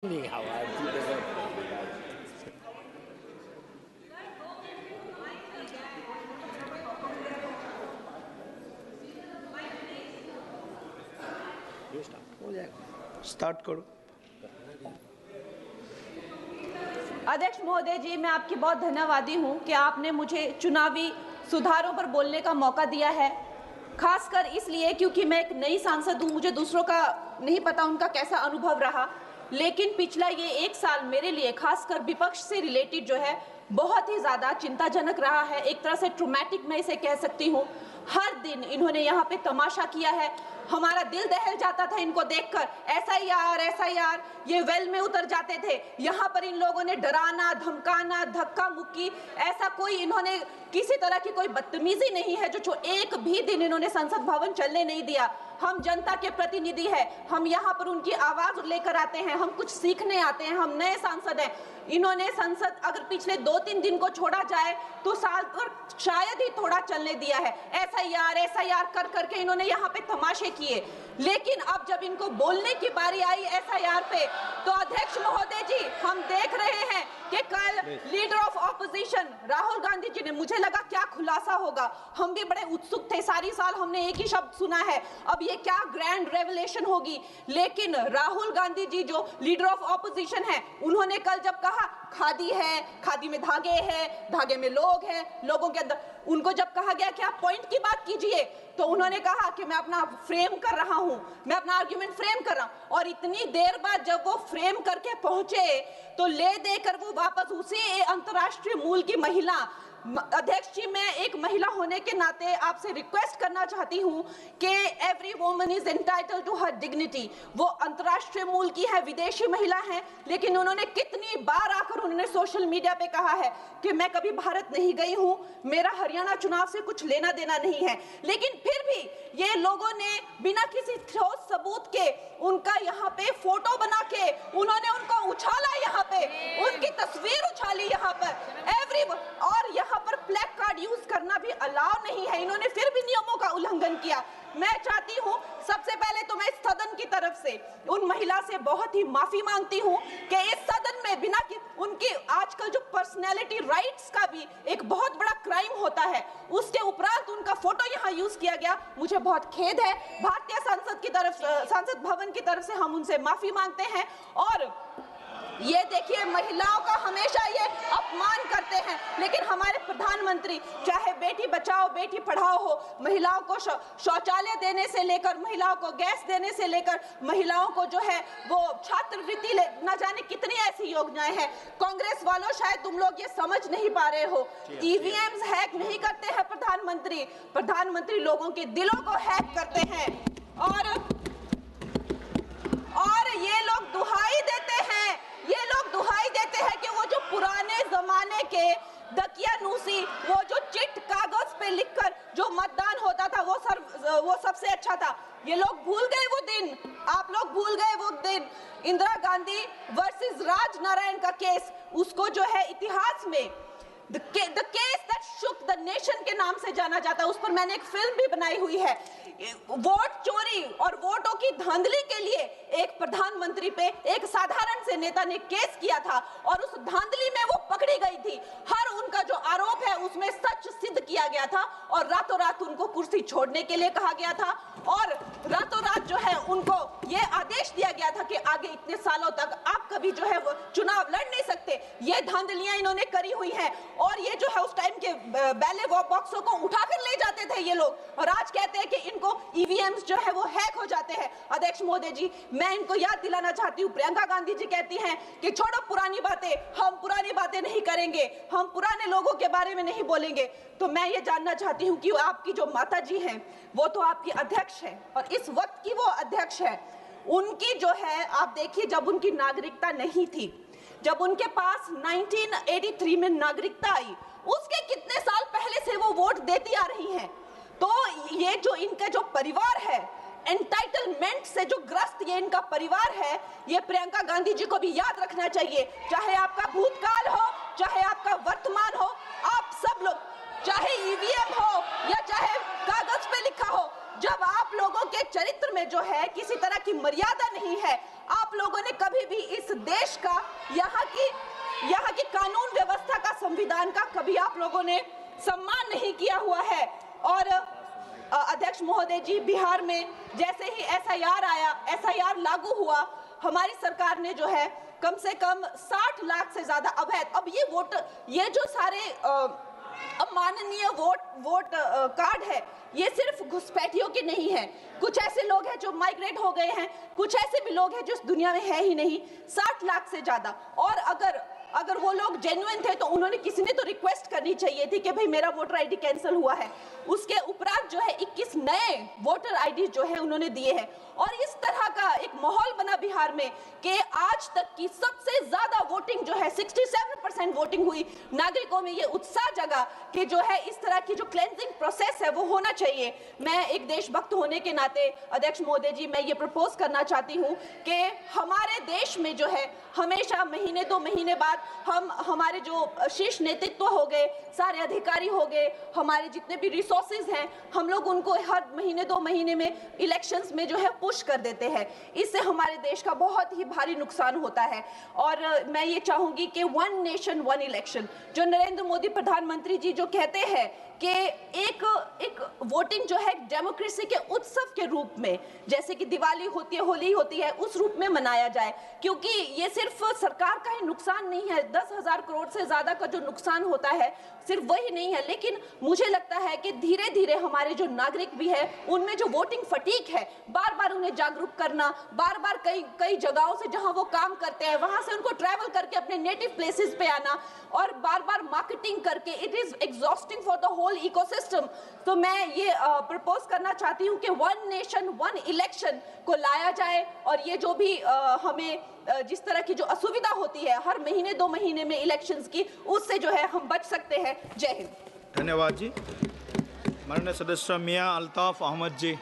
你好啊，记得个。हो जाएगा, स्टार्ट करो। अध्यक्ष महोदय जी, मैं आपकी बहुत धन्यवादी हूं कि आपने मुझे चुनावी सुधारों पर बोलने का मौका दिया है, खासकर इसलिए क्योंकि मैं एक नई सांसद हूं, मुझे दूसरों का नहीं पता उनका कैसा अनुभव रहा, लेकिन पिछला ये एक साल मेरे लिए खासकर विपक्ष से रिलेटेड जो है बहुत ही ज़्यादा चिंताजनक रहा है। एक तरह से ट्रॉमेटिक मैं इसे कह सकती हूँ। हर दिन इन्होंने यहाँ पे तमाशा किया है, हमारा दिल दहल जाता था इनको देखकर। एसआईआर ये वेल में उतर जाते थे। यहाँ पर इन लोगों ने डराना, धमकाना, धक्का मुक्की, ऐसा कोई इन्होंने किसी तरह की कोई बदतमीजी नहीं है जो एक भी दिन इन्होंने संसद भवन चलने नहीं दिया। हम जनता के प्रतिनिधि हैं, हम यहाँ पर उनकी आवाज लेकर आते हैं, हम कुछ सीखने आते हैं, हम नए सांसद हैं। इन्होंने संसद अगर पिछले 2-3 दिन को छोड़ा जाए तो साल पर शायद ही थोड़ा चलने दिया है। एसआईआर कर करके इन्होंने यहाँ पे तमाशे किए, लेकिन अब जब इनको बोलने की बारी आई एसआईआर पे, तो अध्यक्ष महोदय जी हम देख रहे हैं कि कल leader of opposition Rahul Gandhi ji ने, मुझे लगा क्या खुलासा होगा, हम भी बड़े उत्सुक थे, सारी साल हमने एक ही शब्द सुना है, अब ये क्या ग्रैंड रेवलेशन होगी। लेकिन राहुल गांधी जी जो लीडर ऑफ ऑपोजिशन है, उन्होंने कल जब कहा खादी है, खादी में धागे हैं, धागे में लोग हैं, लोगों के अंदर, उनको जब कहा गया कि आप पॉइंट की बात कीजिए, तो उन्होंने कहा कि मैं अपना फ्रेम कर रहा हूं, मैं अपना आर्ग्यूमेंट फ्रेम कर रहा हूं। और इतनी देर बाद जब वो फ्रेम करके पहुंचे तो ले देकर वो वापस उसी अंतर्राष्ट्रीय मूल की महिला, अध्यक्ष जी मैं एक महिला होने के नाते आपसे रिक्वेस्ट करना चाहती हूं कि every woman is entitled to her dignity. वो अंतर्राष्ट्रीय मूल की है, विदेशी महिला है, लेकिन उन्होंने कितनी बार आकर उन्होंने सोशल मीडिया पे कहा है कि मैं कभी भारत नहीं गई हूं, मेरा हरियाणा चुनाव से कुछ लेना देना नहीं है। लेकिन फिर भी ये लोगों ने बिना किसी ठोस सबूत के उनका यहाँ पे फोटो बना के उन्होंने उनको उछाला, यहाँ पे उनकी तस्वीर उछाली यहाँ पर और यहाँ पर ब्लैक कार्ड यूज करना भी अलाउ नहीं है। इन्होंने फिर भी नियमों का उल्लंघन किया। मैं चाहती हूँ सबसे पहले तो मैं इस सदन की तरफ से उन महिला से बहुत ही माफी मांगती हूँ कि इस सदन में बिना कि उनकी आजकल जो पर्सनैलिटी राइट्स का भी एक बहुत बड़ा क्राइम होता है, उसके उपरांत उनका फोटो यहाँ यूज किया गया, मुझे बहुत खेद है। भारतीय संसद की तरफ, संसद भवन की तरफ से हम उनसे माफी मांगते हैं। और ये देखिए महिलाओं का हमेशा ये अपमान करते हैं, लेकिन हमारे प्रधानमंत्री चाहे बेटी बचाओ बेटी पढ़ाओ हो, महिलाओं को शौचालय देने से लेकर, महिलाओं को गैस देने से लेकर, महिलाओं को जो है वो छात्रवृत्ति न जाने कितनी ऐसी योजनाएं हैं। कांग्रेस वालों शायद तुम लोग ये समझ नहीं पा रहे हो, ईवीएम्स हैक नहीं करते हैं प्रधानमंत्री लोगों के दिलों को हैक करते हैं। और ये लोग दुहाई देते हैं कि वो जो पुराने जमाने के दकियानूसी, वो जो चिट कागज पे लिखकर जो मतदान होता था वो सबसे अच्छा था। ये लोग भूल गए वो दिन, आप लोग भूल गए वो दिन। इंदिरा गांधी वर्सेस राज नारायण का केस, उसको जो है इतिहास में The case that shook the nation के नाम से जाना जाता है, उस पर मैंने एक फिल्म भी बनाई हुई है। वोट चोरी और वोटों की धांधली के लिए एक प्रधानमंत्री पे एक साधारण से नेता ने केस किया था और उस धांधली में वो पकड़ी गई थी। हर उनका जो आरोप है उसमें सच सिद्ध किया गया था और रातों रात उनको कुर्सी छोड़ने के लिए कहा गया था और रातों रात जो है उनको ये आदेश दिया गया था कि आगे इतने सालों तक आप कभी जो है वो चुनाव लड़ नहीं सकते। ये धांधलियां इन्होंने करी हुई हैं और ये जो है उस टाइम के बैलेट बॉक्सों को उठाकर ले जाते थे ये लोग, और आज कहते हैं कि इनको ईवीएम्स जो है वो हैक हो जाते हैं। अध्यक्ष महोदय जी मैं इनको याद दिलाना चाहती हूँ, प्रियंका गांधी जी कहती हैं कि छोड़ो पुरानी बातें, हम पुरानी बातें नहीं करेंगे, हम पुराने लोगों के बारे में नहीं बोलेंगे। तो मैं ये जानना चाहती हूँ कि आपकी जो माता जी हैं वो तो आपकी अध्यक्ष है और इस वक्त की वो अध्यक्ष है, उनकी जो है आप देखिए जब उनकी नागरिकता नहीं थी, जब उनके पास 1983 में नागरिकता आई, उसके कितने साल पहले से वो वोट देती आ रही हैं। तो ये जो इनका जो परिवार है, एंटाइटलमेंट से जो ग्रस्त ये इनका परिवार है, ये प्रियंका गांधी जी को भी याद रखना चाहिए। चाहे आपका भूतकाल हो, चाहे आपका वर्तमान हो, आप सब लोग, चाहे ईवीएम हो या चाहे कागज पे लिखा हो, जब आप लोगों के चरित्र में जो है किसी तरह की मर्यादा नहीं है, आप लोगों ने कभी भी इस देश का, यहाँ की कानून व्यवस्था का, संविधान का कभी आप लोगों ने सम्मान नहीं किया हुआ है। और अध्यक्ष महोदय जी, बिहार में जैसे ही एसआईआर आया, एसआईआर लागू हुआ, हमारी सरकार ने जो है कम से कम 60 लाख से ज्यादा अवैध, अब ये जो सारे अमाननीय वोट कार्ड है, ये सिर्फ घुसपैठियों के नहीं है। कुछ ऐसे लोग हैं जो माइग्रेट हो गए हैं, कुछ ऐसे भी लोग हैं जो इस दुनिया में है ही नहीं। 60 लाख से ज्यादा। और अगर वो लोग जेन्युइन थे तो उन्होंने, किसी ने तो रिक्वेस्ट करनी चाहिए थी कि भाई मेरा वोटर आईडी कैंसिल हुआ है। उसके उपरांत जो है 21 नए वोटर आईडी जो है उन्होंने दिए हैं। और इस तरह का एक माहौल बना बिहार में कि आज तक की सबसे ज्यादा वोटिंग जो है 67% वोटिंग हुई। नागरिकों में ये उत्साह जगा कि जो है इस तरह की जो क्लेंजिंग प्रोसेस है वो होना चाहिए। मैं एक देशभक्त होने के नाते अध्यक्ष महोदय जी, मैं ये प्रपोज करना चाहती हूँ कि हमारे देश में जो है हमेशा महीने 2 महीने बाद हमारे जो शीर्ष नेतृत्व हो गए, सारे अधिकारी हो गए, हमारे जितने भी रिसोर्सेज हैं, हम लोग उनको हर महीने 2 महीने में इलेक्शंस में जो है पुश कर देते हैं। इससे हमारे देश का बहुत ही भारी नुकसान होता है। और मैं ये चाहूंगी कि 1 नेशन 1 इलेक्शन, जो नरेंद्र मोदी प्रधानमंत्री जी जो कहते हैं कि एक वोटिंग जो है डेमोक्रेसी के उत्सव के रूप में, जैसे कि दिवाली होती है, होली होती है, उस रूप में मनाया जाए। क्योंकि ये सिर्फ सरकार का ही नुकसान नहीं है, 10,000 करोड़ से ज्यादा का जो नुकसान होता है सिर्फ वही नहीं है, लेकिन मुझे लगता है कि धीरे धीरे हमारे जो नागरिक भी है उनमें जो वोटिंग फटीक है, बार बार उन्हें जागरूक करना, बार बार कई जगहों से जहां वो काम करते हैं वहां से उनको ट्रैवल करके अपने नेटिव प्लेसेस पे आना और बार बार मार्केटिंग करके, it is exhausting for the whole ecosystem. तो मैं ये प्रपोज करना चाहती हूँ कि 1 नेशन 1 इलेक्शन को लाया जाए। और ये जो भी हमें जिस तरह की जो असुविधा होती है हर महीने 2 महीने में इलेक्शंस की, उससे जो है हम बच सकते हैं। जय हिंद। धन्यवाद जी। माननीय सदस्य मियां अल्ताफ अहमद जी।